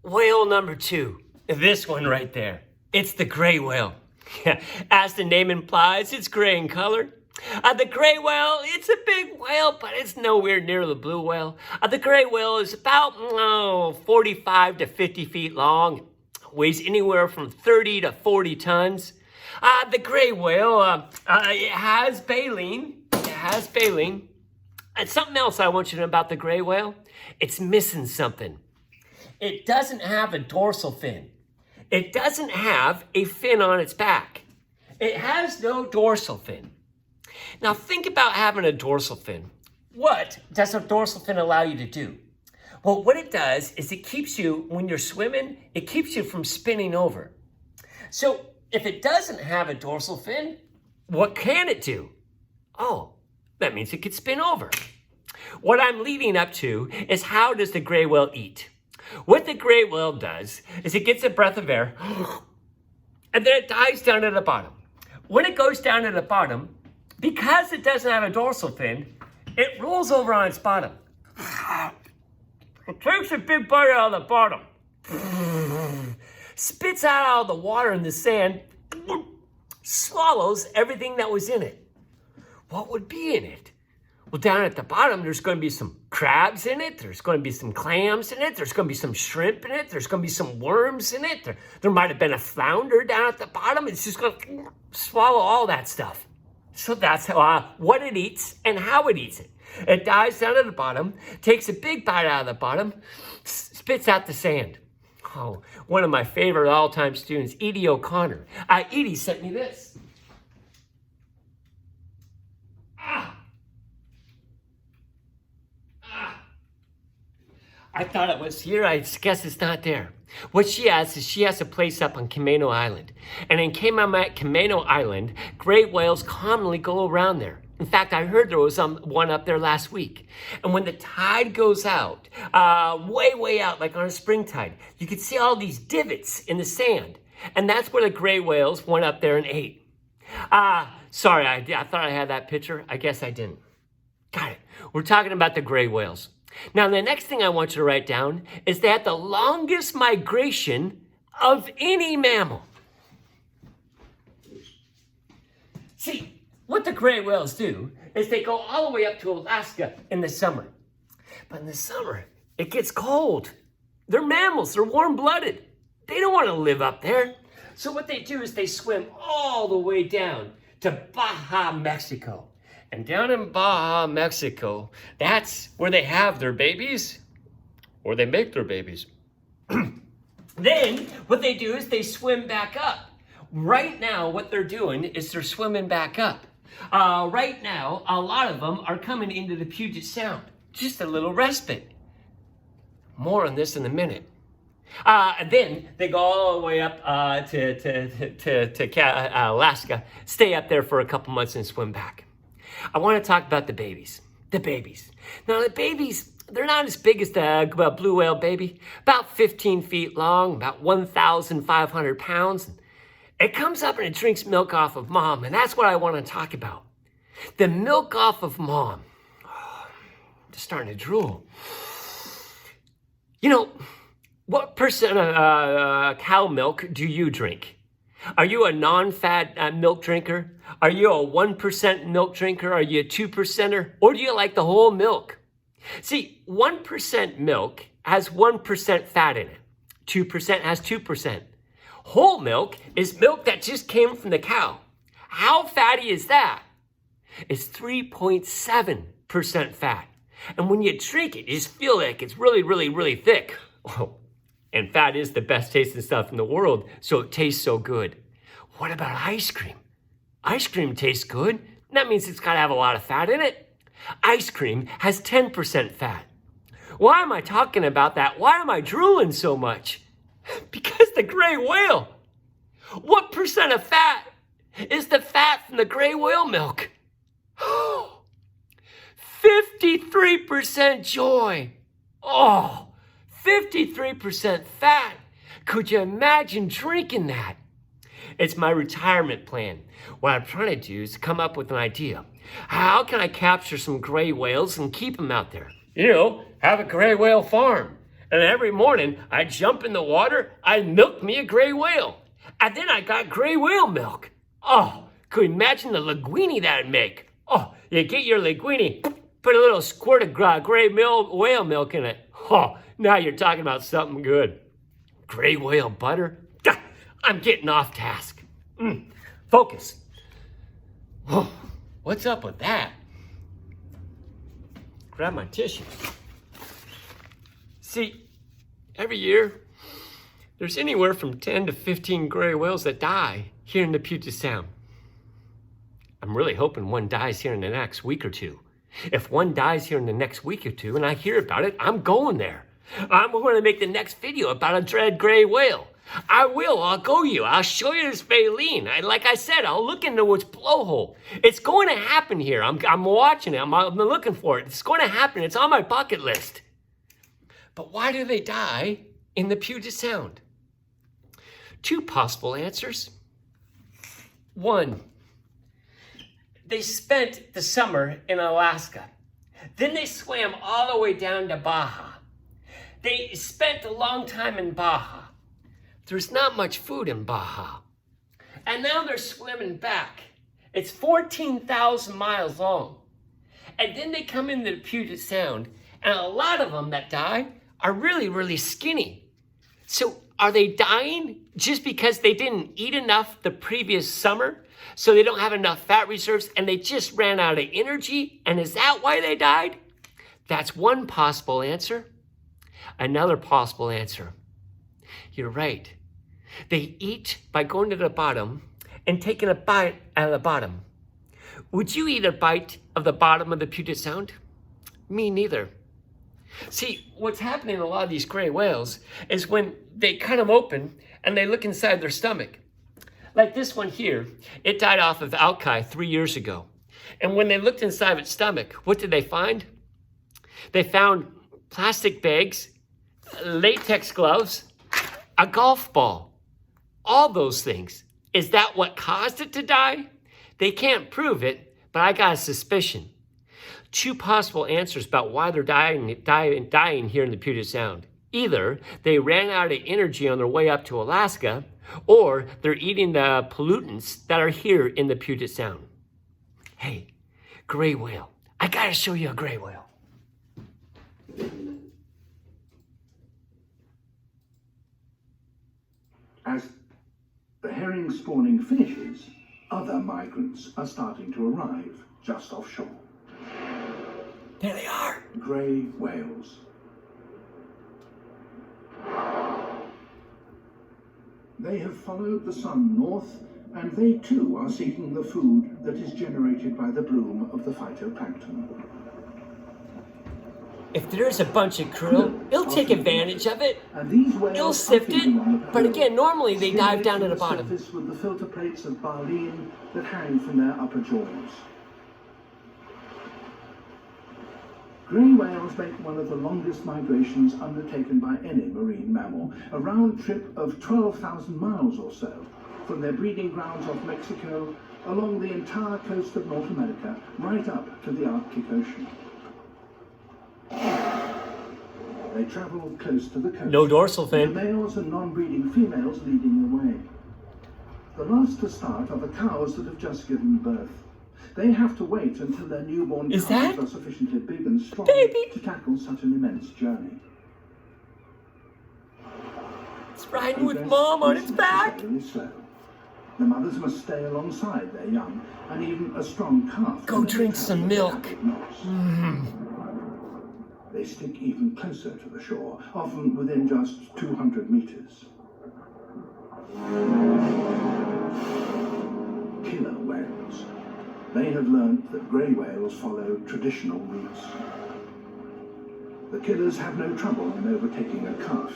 Whale number 2. This one right there. It's the gray whale. As the name implies, it's gray in color. The gray whale, it's a big whale, but it's nowhere near the blue whale. The gray whale is about 45 to 50 feet long, weighs anywhere from 30 to 40 tons. The gray whale, it has baleen. It has baleen. And something else I want you to know about the gray whale, it's missing something. It doesn't have a dorsal fin. It doesn't have a fin on its back. It has no dorsal fin. Now think about having a dorsal fin. What does a dorsal fin allow you to do? Well, what it does is it keeps you, when you're swimming, it keeps you from spinning over. So if it doesn't have a dorsal fin, what can it do? Oh, that means it could spin over. What I'm leading up to is how does the gray whale eat? What the gray whale does is it gets a breath of air and then it dives down to the bottom. When it goes down to the bottom, because it doesn't have a dorsal fin, it rolls over on its bottom. It takes a big bite out of the bottom, spits out all the water and the sand, swallows everything that was in it. What would be in it? Well, down at the bottom, there's going to be some crabs in it. There's going to be some clams in it. There's going to be some shrimp in it. There's going to be some worms in it. There might have been a flounder down at the bottom. It's just going to swallow all that stuff. So that's what it eats and how it eats it. It dives down at the bottom, takes a big bite out of the bottom, spits out the sand. Oh, one of my favorite all-time students, Edie O'Connor. Edie sent me this. I thought it was here. I guess it's not there. What she has is she has a place up on Camano Island. And in Camano Island, gray whales commonly go around there. In fact, I heard there was one up there last week. And when the tide goes out, way out, like on a spring tide, you can see all these divots in the sand. And that's where the gray whales went up there and ate. Sorry, I thought I had that picture. I guess I didn't. Got it. We're talking about the gray whales. Now, the next thing I want you to write down is they had the longest migration of any mammal. See, what the gray whales do is they go all the way up to Alaska in the summer. But in the summer, it gets cold. They're mammals. They're warm-blooded. They don't want to live up there. So what they do is they swim all the way down to Baja, Mexico. And down in Baja, Mexico, that's where they have their babies, or they make their babies. Then what they do is they swim back up. Right now, what they're doing is they're swimming back up. Right now, a lot of them are coming into the Puget Sound. Just a little respite. More on this in a minute. Then they go all the way up to Alaska, stay up there for a couple months and swim back. I want to talk about the babies. The babies. Now, the babies, they're not as big as the blue whale baby. About 15 feet long, about 1,500 pounds. It comes up and it drinks milk off of mom, and that's what I want to talk about. The milk off of mom. Oh, I'm just starting to drool. You know, what percent of cow milk do you drink? Are you a non-fat milk drinker? Are you a 1% milk drinker? Are you a 2%er? Or do you like the whole milk? See, 1% milk has 1% fat in it. 2% has 2%. Whole milk is milk that just came from the cow. How fatty is that? It's 3.7% fat. And when you drink it, you just feel like it's really thick. Oh, and fat is the best tasting stuff in the world, so it tastes so good. What about ice cream? Ice cream tastes good. That means it's got to have a lot of fat in it. Ice cream has 10% fat. Why am I talking about that? Why am I drooling so much? Because the gray whale. What percent of fat is the fat from the gray whale milk? 53% joy. Oh, 53% fat. Could you imagine drinking that? It's my retirement plan. What I'm trying to do is come up with an idea. How can I capture some gray whales and keep them out there? You know, have a gray whale farm. And every morning I'd jump in the water, I'd milk me a gray whale. And then I got gray whale milk. Oh, could you imagine the linguine that'd make? Oh, you get your linguine, put a little squirt of gray whale milk in it. Oh, now you're talking about something good. Gray whale butter? Gah, I'm getting off task. Focus. Oh, what's up with that? Grab my tissue. See, every year, there's anywhere from 10 to 15 gray whales that die here in the Puget Sound. I'm really hoping one dies here in the next week or two. If one dies here in the next week or two and I hear about it, I'm going there. I'm going to make the next video about a dread gray whale. I will. I'll go you. I'll show you this baleen. Like I said, I'll look into its blowhole. It's going to happen here. I'm watching it. I'm looking for it. It's going to happen. It's on my bucket list. But why do they die in the Puget Sound? Two possible answers. One, they spent the summer in Alaska. Then they swam all the way down to Baja. They spent a long time in Baja. There's not much food in Baja. And now they're swimming back. It's 14,000 miles long. And then they come into the Puget Sound, and a lot of them that die are really, really skinny. So are they dying just because they didn't eat enough the previous summer? So they don't have enough fat reserves and they just ran out of energy? And is that why they died? That's one possible answer. Another possible answer. You're right. They eat by going to the bottom and taking a bite out of the bottom. Would you eat a bite of the bottom of the Puget Sound? Me neither. See, what's happening in a lot of these gray whales is when they cut them open and they look inside their stomach. Like this one here, it died off of alki 3 years ago. And when they looked inside its stomach, what did they find? They found plastic bags, latex gloves, a golf ball, all those things. Is that what caused it to die? They can't prove it, but I got a suspicion. Two possible answers about why they're dying here in the Puget Sound. Either they ran out of energy on their way up to Alaska, or they're eating the pollutants that are here in the Puget Sound. Hey, gray whale. I gotta show you a gray whale. As the herring spawning finishes, other migrants are starting to arrive just offshore. There they are. Grey whales. They have followed the sun north, and they too are seeking the food that is generated by the bloom of the phytoplankton. If there's a bunch of krill, it'll take advantage of it. And these whales It'll sift it, but again, normally they dive down to the bottom. With the filter plates of baleen that hang from their upper jaws. Grey whales make one of the longest migrations undertaken by any marine mammal, a round trip of 12,000 miles or so, from their breeding grounds off Mexico, along the entire coast of North America, right up to the Arctic Ocean. They travel close to the coast. No dorsal fin. The males and non-breeding females leading the way. The last to start are the cows that have just given birth. They have to wait until their newborn calves are sufficiently big and strong to tackle such an immense journey. It's riding with mom on its back. Slow. The mothers must stay alongside their young, and even a strong calf. Go drink some milk. They stick even closer to the shore, often within just 200 meters. Killer whales. They have learned that grey whales follow traditional routes. The killers have no trouble in overtaking a calf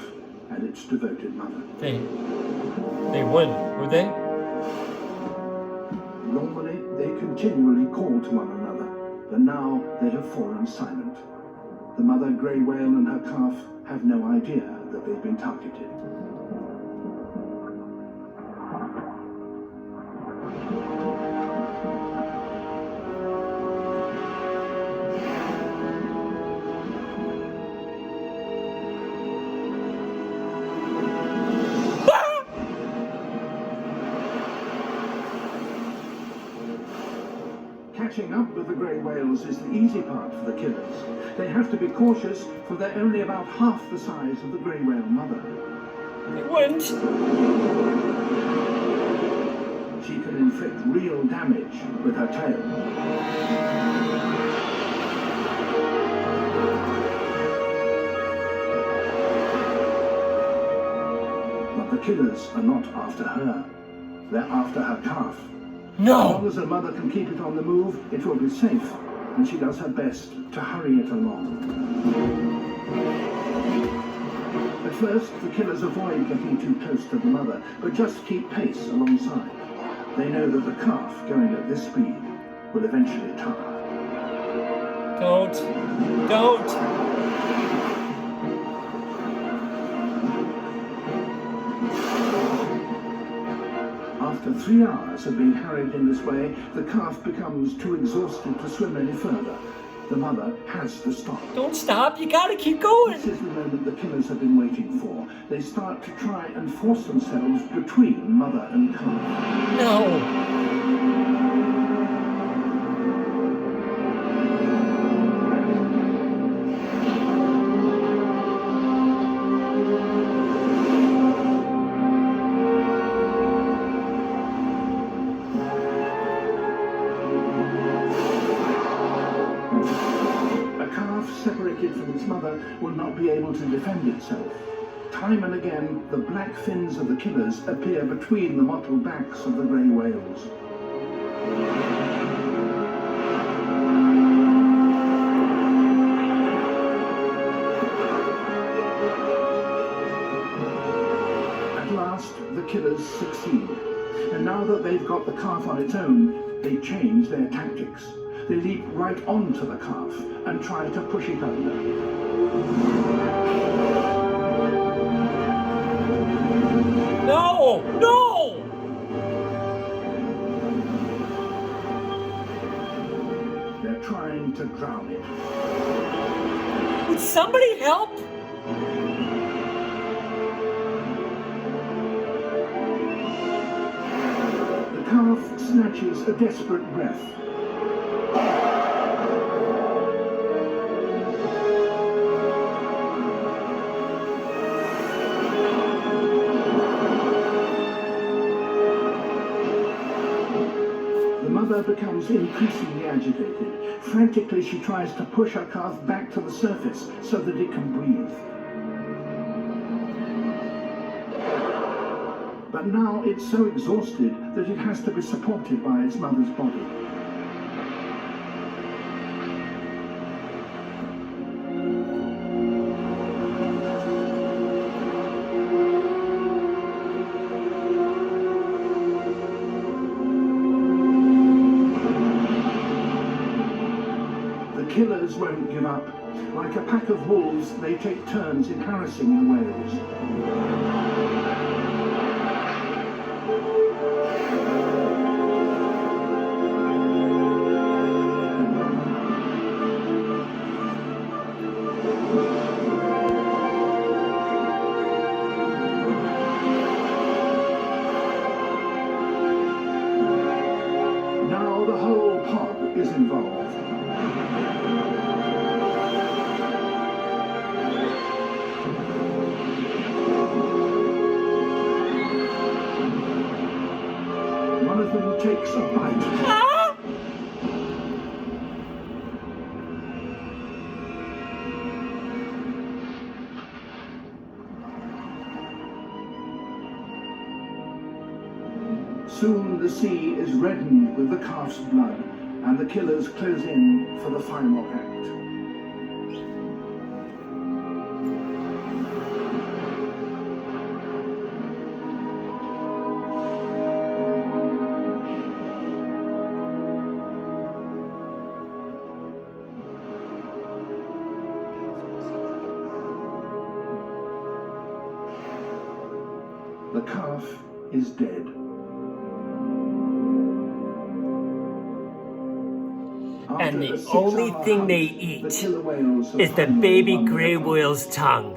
and its devoted mother. They won, were they? Normally, they continually call to one another, but now they have fallen silent. The mother grey whale and her calf have no idea that they've been targeted. Catching up with the grey whales is the easy part for the killers. They have to be cautious, for they're only about half the size of the grey whale mother. They wouldn't. She can inflict real damage with her tail. But the killers are not after her. They're after her calf. As long No. as her mother can keep it on the move, it will be safe, and she does her best to hurry it along. At first, the killers avoid getting too close to the mother, but just keep pace alongside. They know that the calf, going at this speed, will eventually tire. Don't. Don't. After 3 hours of being harried in this way, the calf becomes too exhausted to swim any further. The mother has to stop. Don't stop. You gotta keep going. This is the moment the killers have been waiting for. They start to try and force themselves between mother and calf. No. Separated from its mother will not be able to defend itself. Time and again, the black fins of the killers appear between the mottled backs of the grey whales. At last, the killers succeed. And now that they've got the calf on its own, they change their tactics. They leap right onto the calf and try to push it under. No. No. They're trying to drown it. Would somebody help? The calf snatches a desperate breath. The mother becomes increasingly agitated. Frantically, she tries to push her calf back to the surface so that it can breathe. But now it's so exhausted that it has to be supported by its mother's body. The killers won't give up. Like a pack of wolves, they take turns in harassing the whales. Now the whole pod is involved. One of them takes a bite. Ah! Soon the sea is reddened with the calf's blood, and the killers close in for the final act. The calf is dead. And After the a 6-hour only thing they hunt, eat the killer whales have is the finally baby won the gray hunt. whale's tongue.